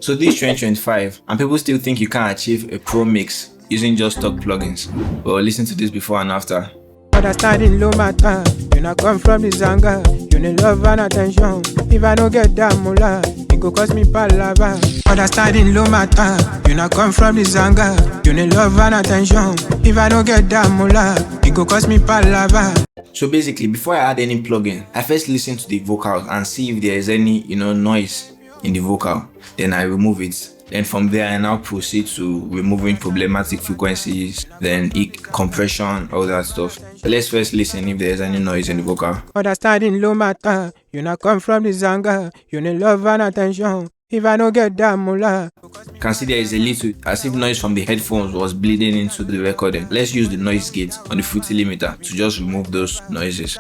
So this is 2025 and people still think you can achieve a pro mix using just stock plugins. Well, listen to this before and after. Understanding low matter, you not come from this anger. You need love and attention. If I don't get that mula, it go cost me palava. Understanding low matter, you not come from this anger. You need love and attention. If I don't get that mula, it go cost me palava. So basically, before I add any plugin, I first listen to the vocals and see if there is any, noise in the vocal. Then I remove it. Then from there, I now proceed to removing problematic frequencies, then compression, all that stuff. So let's first listen if there's any noise in the vocal. Understanding low matter, you not come from this anger. You need love and attention. If I don't get that mula. You can see there is a little, as if noise from the headphones was bleeding into the recording. Let's use the noise gate on the Fruity limiter to just remove those noises.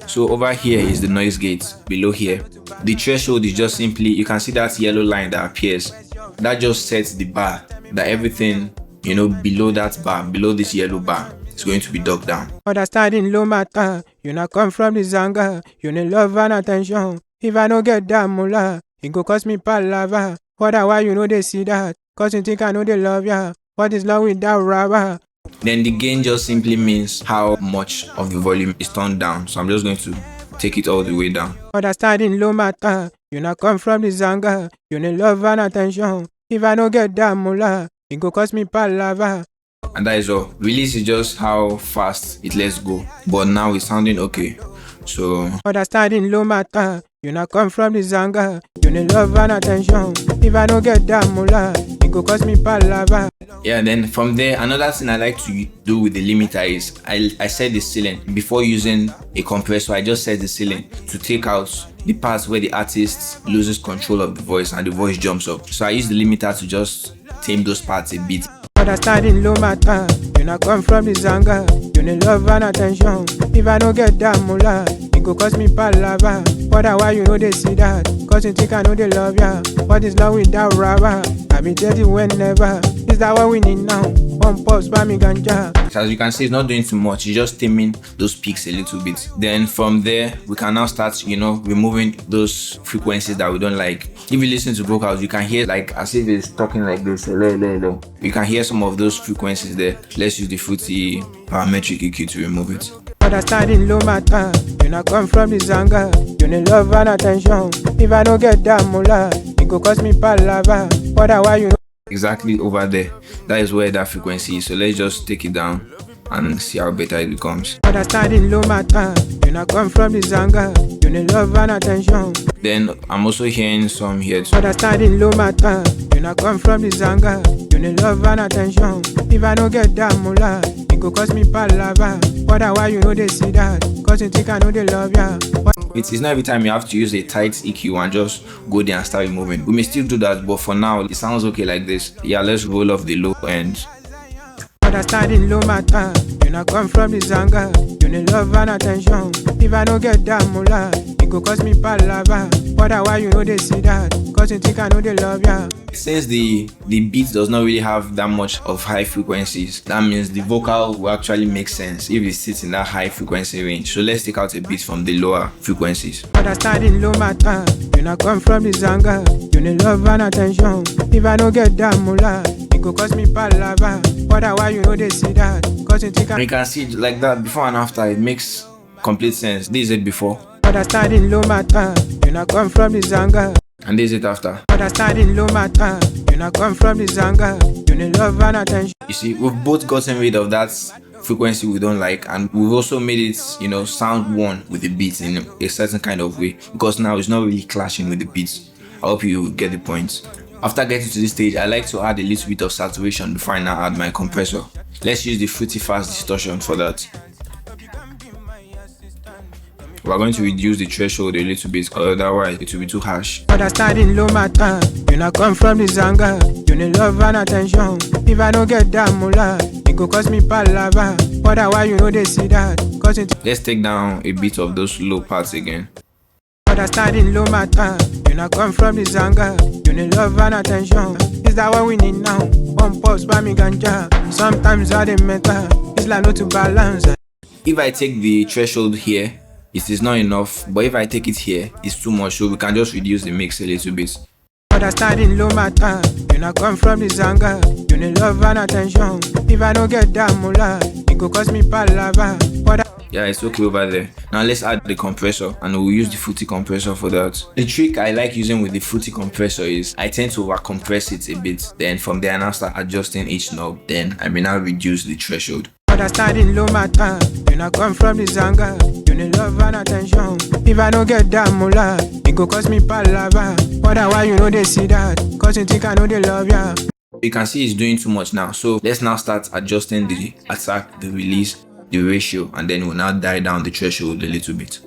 So over here is the noise gate, below here. The threshold is just simply, you can see that yellow line that appears. That just sets the bar, that everything, below that bar, below this yellow bar, is going to be dug down. Understanding low matter, you not come from this anger. You need love and attention. If I don't get that mula, it go cost me palava. Why they see that? Cause you think I know they love ya. What is love without rubber? Then the gain just simply means how much of the volume is turned down. So I'm just going to take it all the way down. Understanding low matter, you not come from this anger. You need love and attention. If I don't get that mula, it go cost me palava. And that is all. Release is just how fast it lets go. But now it's sounding okay. So understanding low matter, you not come from this anger. You need love and attention. If I don't get that mula, it go cost me palava. Yeah, then from there, another thing I like to do with the limiter is I set the ceiling. Before using a compressor, I just set the ceiling to take out the parts where the artist loses control of the voice and the voice jumps up. So I use the limiter to just tame those parts a bit. Understanding low matter, you not come from this anger. You need love and attention. If I don't get that mula, it go cost me palava. Why they see that? Cause you think I know they love ya. What is love without rubber? I be dirty whenever. Is that what we need now? One pulse by me ganja. So as you can see, it's not doing too much. It's just taming those peaks a little bit. Then from there, we can now start, removing those frequencies that we don't like. If you listen to vocals, you can hear like as if it's talking like this. You can hear some of those frequencies there. Let's use the Fruity parametric EQ to remove it. Understanding low matter, you not come from this anger. You need love and attention. If I don't get that mula, it go cost me palava. Why Exactly over there. That is where that frequency is. So let's just take it down and see how better it becomes. Understanding low matter, you not come from this anger. You need love and attention. Then I'm also hearing some here too. Understanding low matter, you not come from this anger. You need love and attention. If I don't get that mula, it go cost me palava. Why they see that? Cause you think I know they love ya. It is not every time you have to use a tight EQ and just go there and start removing. We may still do that, but for now it sounds okay like this. Yeah, let's roll off the low end. Understanding low matter, you not come from this anger. You need love and attention. If I don't get that mula, it go cost me palava. Why they see that? Cause you think I know they love ya. Since the beat does not really have that much of high frequencies, that means the vocal will actually make sense if it sits in that high frequency range. So let's take out a bit from the lower frequencies. Understanding low matter, you not come from this anger. You need love and attention. If I don't get that mula, it go cost me palava. Why they see that? Cause you think you can see it like that before and after. It makes complete sense. This is it before. Understanding low matter, you not come from this anger. And this is it after. Understanding low matter, you not come from this anger. You need love and attention. You see, we've both gotten rid of that frequency we don't like, and we've also made it, sound one with the beats in a certain kind of way, because now it's not really clashing with the beats. I hope you get the point. After getting to this stage, I like to add a little bit of saturation before I now add my compressor. Let's use the Fruity Fast Distortion for that. We're going to reduce the threshold a little bit, otherwise it will be too harsh. Understanding low matter, you not come from this anger. You need love and attention. If I don't get that mula, it go cost me palava. Why they see that? Cause let's take down a bit of those low parts again. Understanding low matter, you not come from this anger. You need love and attention. Is that what we need now? One pulse by me ganja. Sometimes I dey matter. It's like not to balance. If I take the threshold here It is not enough, but if I take it here, it's too much, so we can just reduce the mix a little bit. Understanding low matter, you not come from this anger. You need love and attention. If I don't get that mula, it go cost me palava. Yeah, it's okay over there. Now let's add the compressor, and we'll use the Fruity compressor for that. The trick I like using with the Fruity compressor is I tend to over compress it a bit. Then from there I now start adjusting each knob. Then I may now reduce the threshold. Understanding low matter, you not come from this anger. You need love and attention. If I don't get that mula, it go cost me palava. Why you know they see that? Cause you think I know they love ya. You can see it's doing too much now. So let's now start adjusting the attack, the release, the ratio, and then we'll now dial down the threshold a little bit.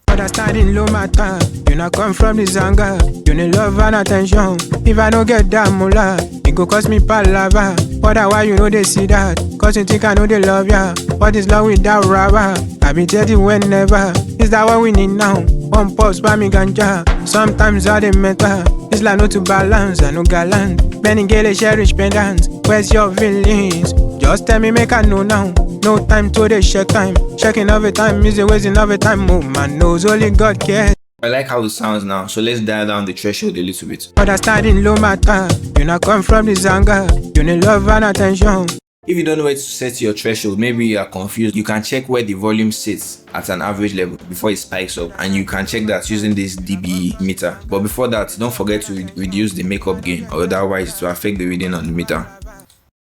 Understanding low matter, you not come from this anger. You need love and attention. If I don't get that mula, it go cost me palava. Why you know they see that? Cause you think I know they love ya. What is love without rubber? I be telling whenever. Is that what we need now? One pulse by me ganja. Sometimes all the matter. It's like no to balance, I no gallant. Benny Gale cherish pendants. Where's your feelings? Just tell me, make I know now. No time to the check time. Checking every time is a wasting every time. Move my nose, only God cares. I like how it sounds now, so let's dial down the threshold a little bit. Understanding low matter, you not come from this anger. You need love and attention. If you don't know where to set your threshold, maybe you are confused, you can check where the volume sits at an average level before it spikes up, and you can check that using this dB meter. But before that, don't forget to reduce the makeup gain, or otherwise it will affect the reading on the meter.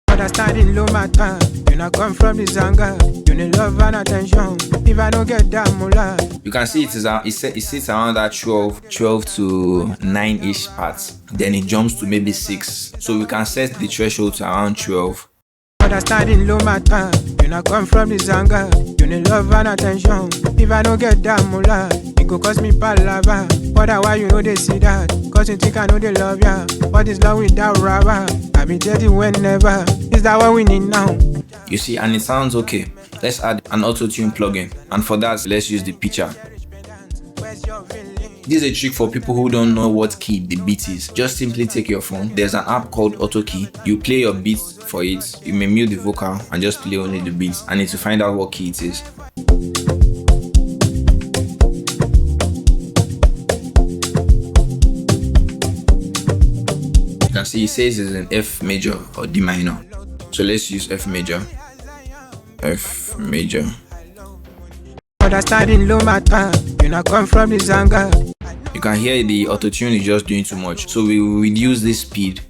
Understanding low matter, you not come from this anger. You need love and attention. If I don't get that mula, you can see it sits around that 12 to 9-ish parts. Then it jumps to maybe 6. So we can set the threshold to around 12. Understanding low matter, you not come from this anger. You need love and attention. If I don't get that mula, it go cost me palava. Why you know they see that? Cause you think I know they love ya. What is love without rubber? I be telling whenever. Is that what we need now? You see, and it sounds okay. Let's add an auto-tune plugin, and for that let's use the pitcher. This is a trick for people who don't know what key the beat is. Just simply take your phone. There's an app called AutoKey. You play your beats for it. You may mute the vocal and just play only the beats, and to find out what key it is. You can see it says it's in F major or D minor. So let's use F major. F major. Understanding low matter, you not come from this anger. You can hear the auto-tune is just doing too much, so we will reduce the speed.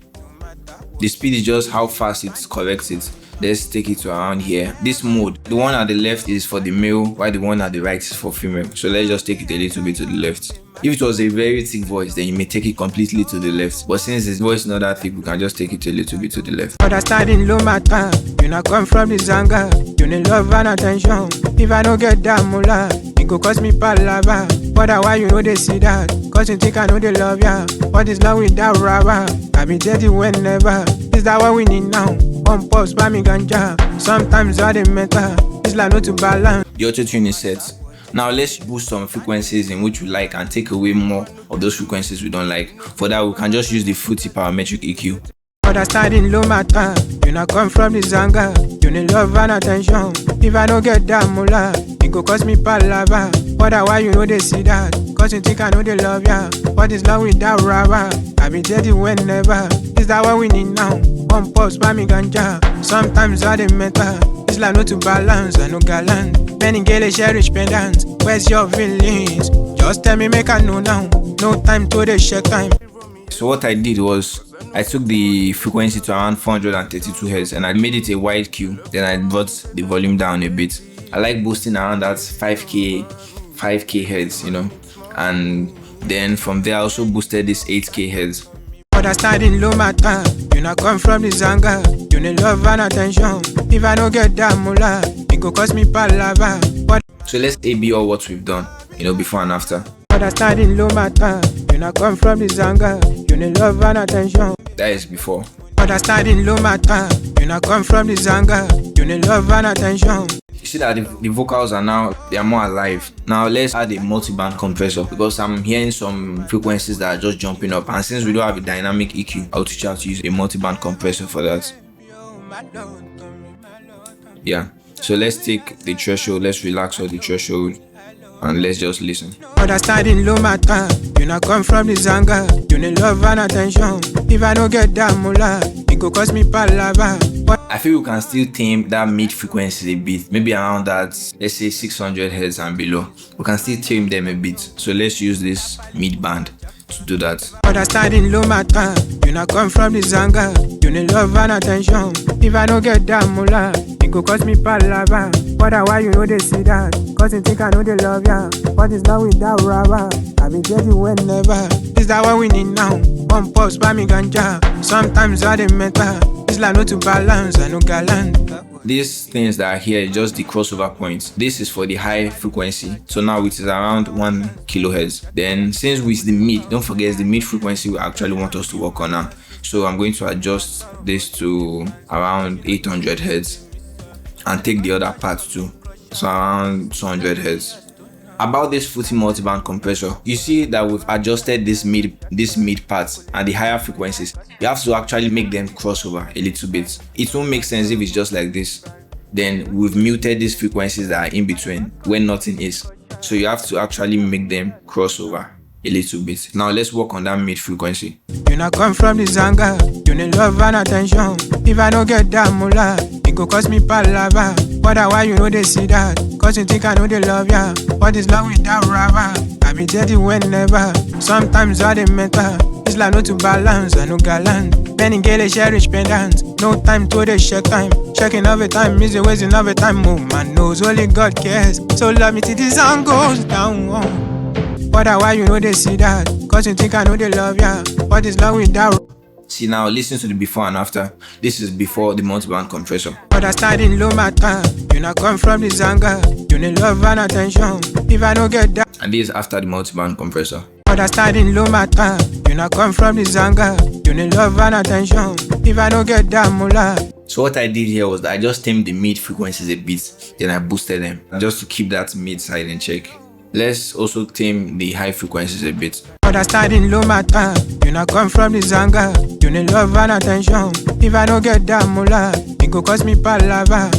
The speed is just how fast it corrects it. Let's take it to around here. This mode, the one at the left is for the male, while the one at the right is for female. So let's just take it a little bit to the left. If it was a very thick voice, then you may take it completely to the left. But since his voice is not that thick, we can just take it a little bit to the left. Understanding low matter, you not come from this anger. You need love and attention. If I don't get that mula, it go cost me palava. Why you know they see that? Cause you think I know they love ya. What is love without rubber? I be telling whenever. Is that what we need now? One pulse by me ganja. Sometimes all the matter. It's like no to balance. The auto-tune is set. Now let's boost some frequencies in which we like and take away more of those frequencies we don't like. For that, we can just use the Fruity parametric EQ. Understanding low matter, you not come from this anger. You need love and attention. If I don't get that mula, it go cost me palava. Why you know they see that? Cause you think I know they love ya. What is love without rubber? I be telling whenever. Is that what we need now? One pulse by me ganja. Sometimes all the matter. It's like no to balance, I no gallant. Benny Gale cherish pendants. Where's your feelings? Just tell me, make I know now. No time to the check time. So what I did was, I took the frequency to around 432 Hz and I made it a wide Q. Then I brought the volume down a bit. I like boosting around that 5k Hz, you know. And then from there I also boosted this 8k Hz. Understanding low matter, you not come from this anger. You need love and attention. If I don't get that mula, it go cost me palava. So let's AB all what we've done, you know, before and after. Understanding low matter, you not come from this anger. You need love and attention. That is before. Understanding low matter, you not come from this anger. You need love and attention. You see that the vocals are now, they are more alive. Now let's add a multi-band compressor because I'm hearing some frequencies that are just jumping up, and since we don't have a dynamic EQ, I'll teach you how to use a multi-band compressor for that. Yeah, so let's take the threshold, let's relax all the threshold. and let's just listen. Understanding low matter. You not come from the zanga. You need love and attention. If I don't get that mula, it go cost me palava. I feel we can still tame that mid frequency a bit, maybe around that, let's say 600 Hz and below. We can still tame them a bit. So let's use this mid band to do that. Understanding low matter. You not come from the zanga. You need love and attention. If I don't get that mula, it go cost me palava. Why you know they see that? Cause you think I know they love ya. What is love without rubber? I be getting whenever. Is that what we need now? One post by me ganja. Sometimes I dey matter. It's like no to balance, I no gallant. These things that are here is just the crossover points. This is for the high frequency. So now it is around 1 kHz. Then since with the mid, don't forget it's the mid frequency we actually want us to work on now. So I'm going to adjust this to around 800 Hz and take the other part too. So around 200 Hz. About this FOOTY multiband compressor, you see that we've adjusted this mid parts and the higher frequencies. You have to actually make them crossover a little bit. It won't make sense if it's just like this. Then we've muted these frequencies that are in between where nothing is. So you have to actually make them crossover a little bit. Now let's work on that mid frequency. You not come from the zanga. You need love and attention. If I don't get that mula, it go cost me palava. Why you know they see that? Cause you think I know they love ya. What is love without rubber? I be dirty whenever. Sometimes I dey matter. It's like no to balance, I no gallant. Penny girl cherish pendant. No time to the check time. Checking every time, music wasting every time. Oh man knows only God cares. So love me till the sun goes down. Why you know they see that? Cause you think I know they love ya. What is love without? See now, listen to the before and after. This is before the multiband compressor. Understanding low matter. You not come from the zanga. You need love and attention. If I don't get that. And this is after the multiband compressor. Understanding low matter. You not come from the zanga. You need love and attention. If I don't get that mula. So what I did here was that I just tamed the mid frequencies a bit, then I boosted them just to keep that mid side in check. Let's also tame the high frequencies a bit. Understanding low matter. You not come from the zanga. You need love and attention. If I don't get that mula, it go cost me palava.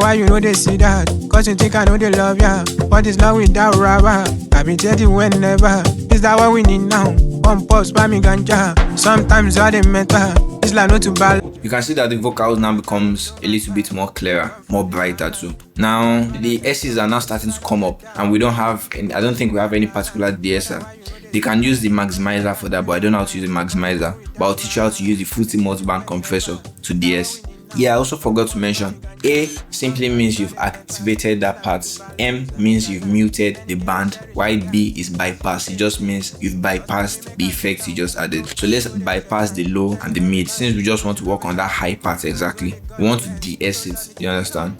Why you know they see that? Cause you think I know they love ya. What is love without rubber? I be dirty whenever. Is that what we need now? One post by me ganja. Sometimes I dey matter. It's like no to balance. You can see that the vocals now becomes a little bit more clearer, more brighter too. Now the S's are now starting to come up, and we don't have any, I don't think we have any particular DSR. They can use the maximizer for that, but I don't know how to use the maximizer. But I'll teach you how to use the FOOTY multiband compressor to DS. Yeah, I also forgot to mention, A simply means you've activated that part. M means you've muted the band, while B is bypass. It just means you've bypassed the effects you just added. So let's bypass the low and the mid, since we just want to work on that high part exactly. We want to DS it, you understand?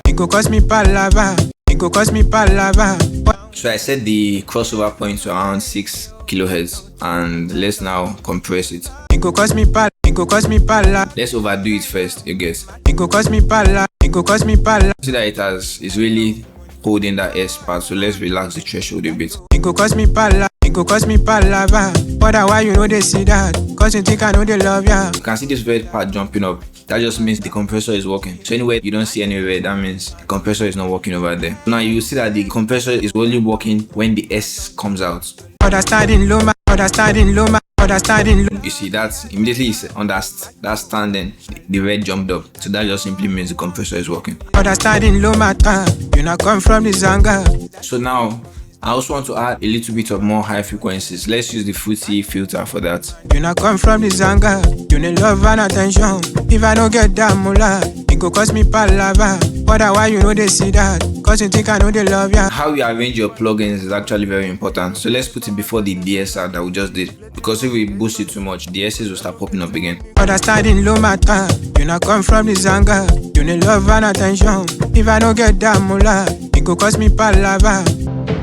It go cost me palava. It go cost me palava. So I set the crossover point to around 6 kHz, and let's now compress it. It go cost me pal. It go cost me pala. Let's overdo it first, you guess. It go cost me pala. It go cost me pala. See that it's really holding that S part, so let's relax the threshold a bit. It go cost me pala. It go cost me palava. Why you know they see that? Cause you think I know they love ya. You can see this red part jumping up. That just means the compressor is working. So anywhere you don't see any red, that means the compressor is not working over there. Now you see that the compressor is only working when the S comes out. Understanding low, understanding low, understanding low. You see that immediately is on that standing, the red jumped up. So that just simply means the compressor is working. Understanding low matter. You not come from the zanga. So now I also want to add a little bit of more high frequencies. Let's use the FOOTY filter for that. You not come from the zanga. You need love and attention. If I don't get that mula, it go cost me palava. Why you know they see that? Cause you think I know they love ya. How you arrange your plugins is actually very important. So let's put it before the DSR that we just did. Because if we boost it too much, the DSRs will start popping up again. Understanding low matter. You not come from the zanga. You need love and attention. If I don't get that mula, it go cost me palava.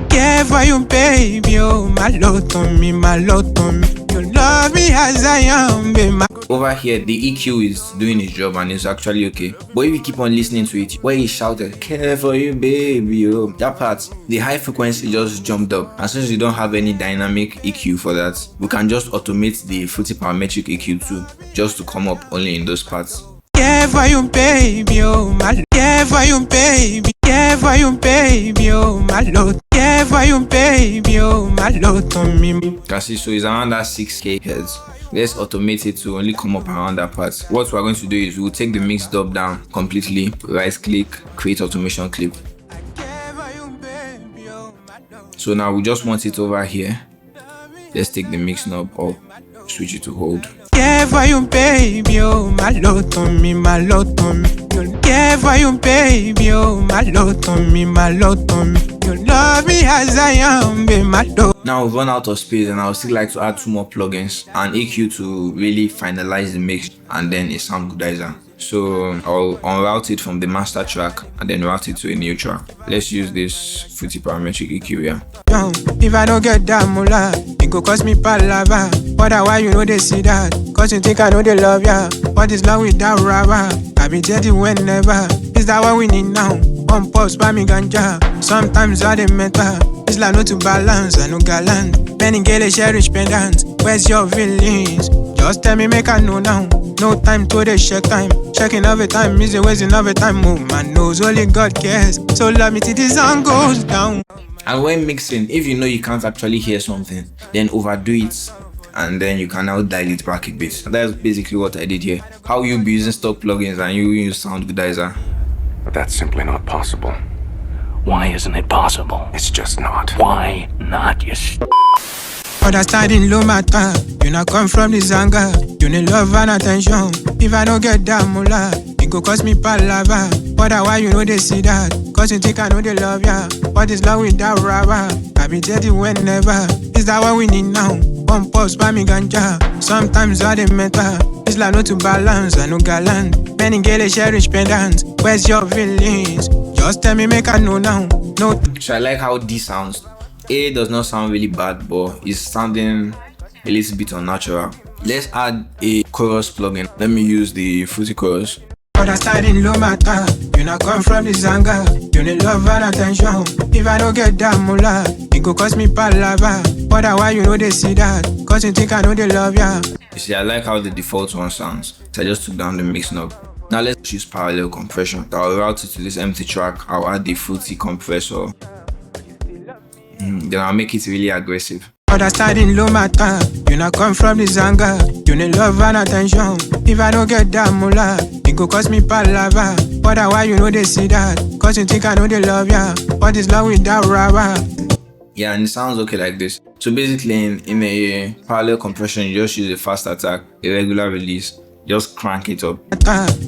Care for you, baby, oh, my lot on me, my lot on me. You love me as I am, baby. Over here, the EQ is doing its job and it's actually okay. But if you keep on listening to it, where he shouted, care for you, baby, oh, that part, the high frequency just jumped up. And since you don't have any dynamic EQ for that, we can just automate the FOOTY parametric EQ too, just to come up only in those parts. Care for you, baby, oh, my care Yeah, for you, baby. Yeah, for you, baby. Oh, my lord. Yeah, for you, baby. Oh, my lord, on me. Can see, so it's around that 6K hertz. Let's automate it to only come up around that part. What we're going to do is we'll take the mix dub down completely, right click, create automation clip. So now we just want it over here. Let's take the mix knob up, switch it to hold. Yeah, for you, baby, oh, my lord on me, my lord on me. Yeah, for you, baby, oh, my lord on me, my lord on me. You love me as I am, be my lord. Now we've run out of space and I would still like to add 2 more plugins and EQ to really finalize the mix, and then a sound goodizer. So I'll unroute it from the master track and then route it to a new track. Let's use this Fruity Parametric EQ here. If I don't get that moolah, it go cost me palava. But why you know they see that? Cause you think I know they love ya. What is love without rubber? I be dirty whenever. Is that what we need now? On pause by me ganja. Sometimes I dey mental. It's like no to balance, I no gallant. Many girls cherish pendants. Where's your feelings? Just tell me, make I know now. No time to the check time. Checking every time, is a wasting every time. Move my nose, only God cares. So love me till the sun goes down. And when mixing, if you know you can't actually hear something, then overdo it, and then you can now dial it back a bit. That's basically what I did here. How you be using stock plugins and you use sound goodizer. But that's simply not possible. Why isn't it possible? It's just not. Why not, you Understanding low matter. You not come from this anger. You need love and attention. If I don't get that moolah, it go cost me palava. But why you know they see that? Cause you think I know they love ya. What is love without rubber? I be dirty whenever. Is that what we need now? On pause by me ganja. Sometimes I dey mental. It's like no to balance, I no gallant. Many girls cherish pendants. Where's your feelings? Just tell me, make I know now. No. So I like how this sounds. A does not sound really bad, but it's sounding a little bit unnatural. Let's add a chorus plugin. Let me use the Fruity Chorus. Understanding low matter. You not come from this anger. You need love and attention. If I don't get that moolah, it go cost me palava. But why you know they see that? Cause you think I know they love ya. You see, I like how the default one sounds. So I just took down the mix knob. Now let's use parallel compression. I'll route it to this empty track. I'll add the Fruity compressor. Then I'll make it really aggressive. Understanding low matter. You not come from this anger. You need love and attention. If I don't get that moolah, it go cost me palava. But why you know they see that? Cause you think I know they love ya. What is love without rubber? Yeah, and it sounds okay like this. So basically in a parallel compression, you just use a fast attack, a regular release, just crank it up.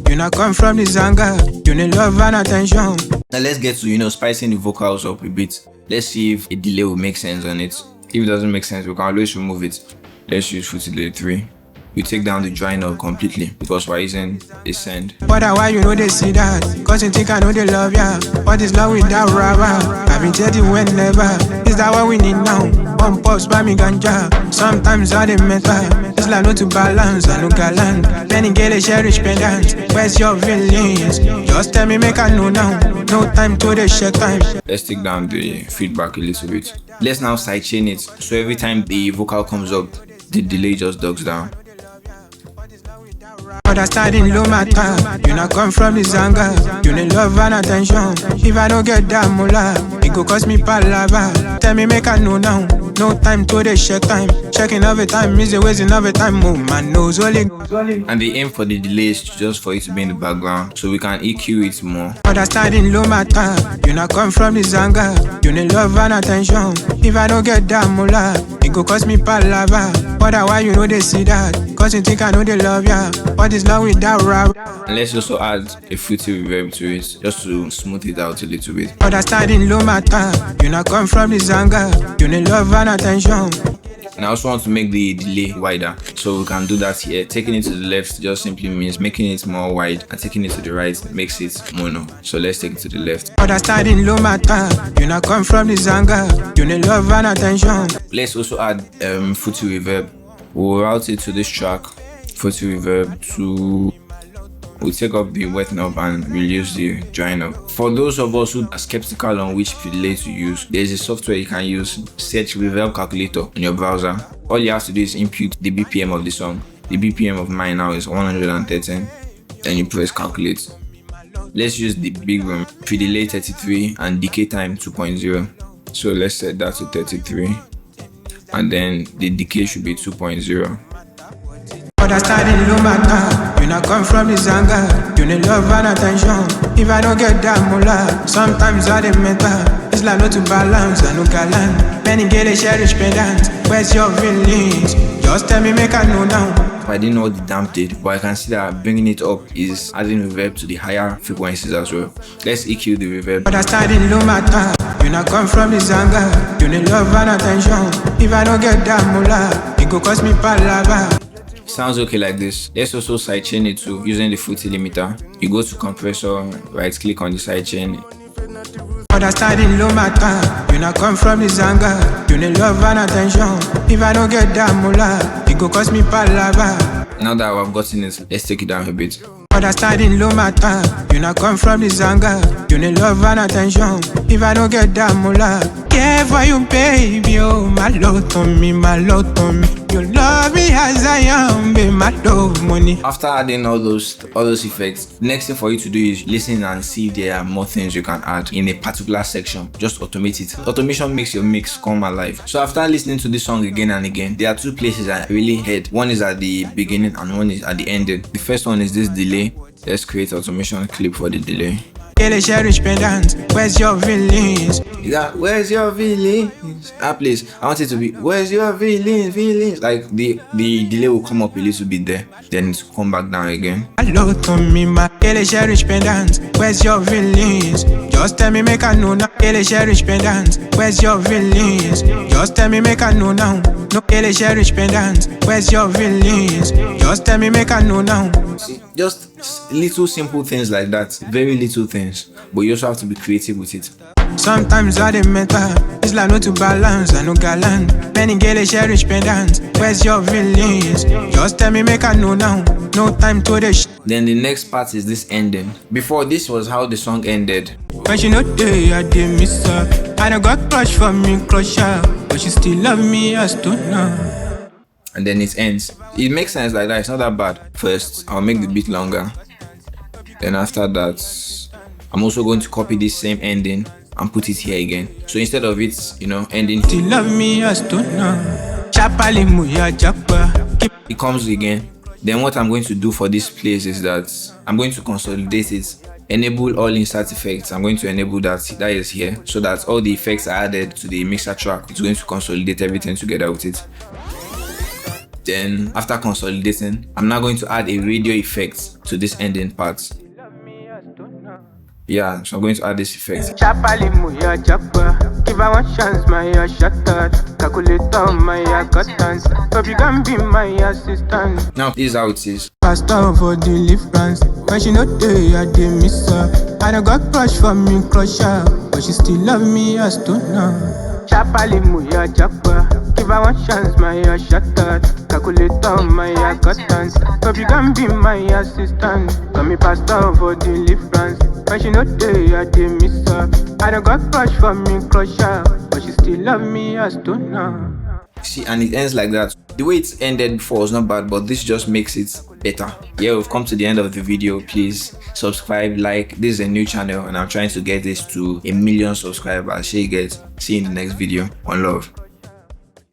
You not come from this anger. You need love and attention. Now let's get to spicing the vocals up a bit. Let's see if a delay will make sense on it. If it doesn't make sense, we can always remove it. Let's use Fruity Delay 3. We take down the dry knob completely because we're using a send. But why you know they see that? Cause you think I know they love ya. What is love without rubber? I be dirty whenever. Is that what we need now? On pause by me ganja. Sometimes I dey mental. It's like no to balance, I no gallant. Many girls cherish pendants. Where's your feelings? Just tell me, make I know now. No time to the check time. Let's take down the feedback a little bit. Let's now sidechain it. So every time the vocal comes up, the delay just ducks down. Understanding low matter. You not come from this anger. You need love and attention. If I don't get that moolah, it go cost me palava. Tell me, make I know now. No time to the check time. Checking every time, is a wasting every time. Move my nose, only. And the aim for the delay is just for it to be in the background, so we can EQ it more. Understanding low matter. You not come from this anger. You need love and attention. If I don't get that moolah, it go cost me palava. But why you know they see that? Cause you think I know they love ya. What is love without rubber? And let's also add a Fruity reverb to it, just to smooth it out a little bit. Understanding low matter. You not come from this anger. You need love and attention. And I also want to make the delay wider, so we can do that here. Taking it to the left just simply means making it more wide, and taking it to the right makes it mono. So let's take it to the left. Understanding low matter. You not come from this anger. You need love and attention. Let's also add Fruity reverb. We'll route it to this track. Fruity reverb to. We'll take up the wet knob and we'll use the dry knob. For those of us who are skeptical on which delay to use, there's a software you can use, Search Reverb Calculator in your browser. All you have to do is input the BPM of the song. The BPM of mine now is 113. Then you press calculate. let's use the big room, pre-delay 33 and decay time 2.0. So let's set that to 33 and then the decay should be 2.0. Understanding no matter, you not come from this anger. You need love and attention. If I don't get that mula, sometimes I dey mental. It's like no to balance, I no gallant. Many get a cherish pendant. Where's your feelings? Just tell me, make I know now. I didn't know what the damp did, but I can see that bringing it up is adding reverb to the higher frequencies as well. Let's EQ the reverb. Understanding no matter, you not come from this anger. You need love and attention. If I don't get that mula, it go cost me palava. Sounds okay like this. Let's also sidechain it too using the Fruity limiter. You go to compressor, right click on the sidechain. Understanding no matter, you not come from this anger. You need love and attention. If I don't get that mula, it go cost me palava. Now that I've gotten it, let's take it down a bit. Understanding no matter, you not come from this anger. You need love and attention. If I don't get that mula, care for you, baby. Oh, my love on me, my love on me. You love me as I am, baby, my love money. After adding all those effects, the next thing for you to do is listen and see if there are more things you can add in a particular section. Just automate it. Automation makes your mix come alive. So after listening to this song again and again, there are two places I really heard. One is at the beginning and one is at the ending. The first one is this delay. Let's create automation clip for the delay. Cherish pendant. Where's your feelings? Yeah, where's your feelings? Please, I want it to be where's your feelings? Like the delay will come up a little bit there, then it will come back down again. I love to me, my cherish pendant. Where's your feelings? Just tell me, make I know now. Cherish pendant. Where's your feelings? Just tell me, make I know now. No cherish pendant. Where's your feelings? Just tell me, make I know now. See, just little simple things like that, very little things, but you also have to be creative with it. Sometimes I dey mental, it's like no to balance, I no gallant. Many get a cherish pendant. Where's your feelings? Just tell me, make I know now. No time to the Then the next part is this ending. Before, this was how the song ended. when she no day, I dey miss her. I don't got crush for me, crush her, but she still love me as to now. And then it ends. It makes sense like that, it's not that bad. First, I'll make the beat longer. Then after that, I'm also going to copy this same ending and put it here again. So instead of it, ending, Still love me as to now. Chapali muya japa. Keep it comes again. Then what I'm going to do for this place is that I'm going to consolidate it. Enable all insert effects. I'm going to enable that is here, so that all the effects I added to the mixer track, it's going to consolidate everything together with it. Then after consolidating, I'm now going to add a radio effect to this ending part. Yeah, so I'm going to add this effect. Chapali muya japa. Give her one chance, my shattered. Calculator, my cotton. Hope you can be my assistant. Now this is how it is. Pastor for deliverance. When she no day, I dey miss her. I don't got crush for me, crush her, but she still love me as to now. Chapali muya japa. Give her one chance, my shattered. Calculator, my cotton. Hope you can be my assistant. Call me pastor for deliverance. When she no day, I dey miss her. I don't got crush for me, crush her, but she still love me as to now. See, and it ends like that. The way it ended before was not bad, but this just makes it better. Yeah, we've come to the end of the video. Please subscribe, like. This is a new channel and I'm trying to get this to 1 million subscribers. See you in the next video. One love.